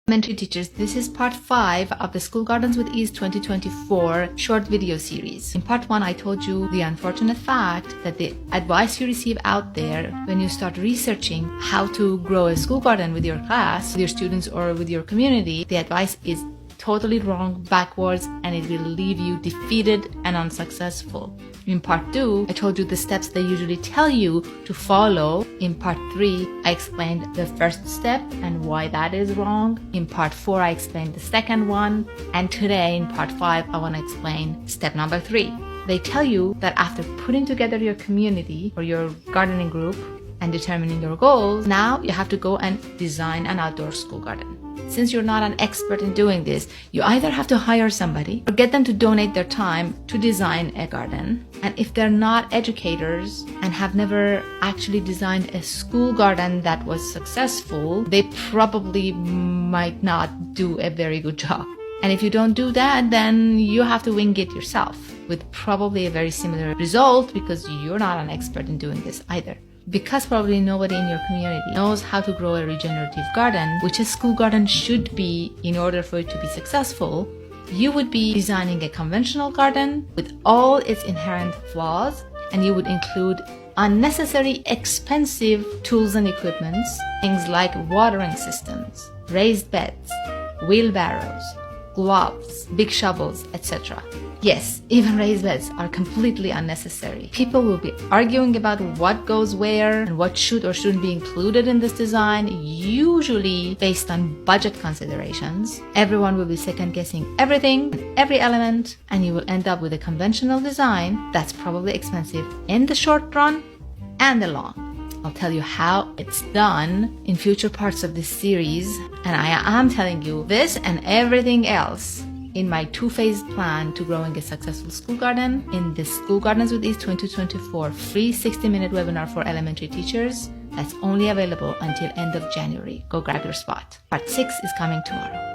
Elementary teachers, this is part 5 of the School Gardens with Ease 2024 short video series. In part 1, I told you the unfortunate fact that the advice you receive out there when you start researching how to grow a school garden with your class, with your students, or with your community, the advice is totally wrong, backwards, and it will leave you defeated and unsuccessful. In part 2, I told you the steps they usually tell you to follow. In part 3, I explained the first step and why that is wrong. In part 4, I explained the second one. And today, in part 5, I want to explain step number 3. They tell you that after putting together your community or your gardening group and determining your goals, now you have to go and design an outdoor school garden. Since you're not an expert in doing this, you either have to hire somebody or get them to donate their time to design a garden. And if they're not educators and have never actually designed a school garden that was successful, they probably might not do a very good job. And if you don't do that, then you have to wing it yourself with probably a very similar result because you're not an expert in doing this either. Because probably nobody in your community knows how to grow a regenerative garden, which a school garden should be in order for it to be successful, you would be designing a conventional garden with all its inherent flaws, and you would include unnecessary expensive tools and equipments, things like watering systems, raised beds, wheelbarrows, gloves, big shovels, etc. Yes, even raised beds are completely unnecessary. People will be arguing about what goes where and what should or shouldn't be included in this design, usually based on budget considerations. Everyone will be second-guessing everything and every element, and you will end up with a conventional design that's probably expensive in the short run and the long. I'll tell you how it's done in future parts of this series, and I am telling you this and everything else in my 2-phase plan to growing a successful school garden in the School Gardens with Ease 2024 free 60-minute webinar for elementary teachers that's only available until end of January. Go grab your spot. Part 6 is coming tomorrow.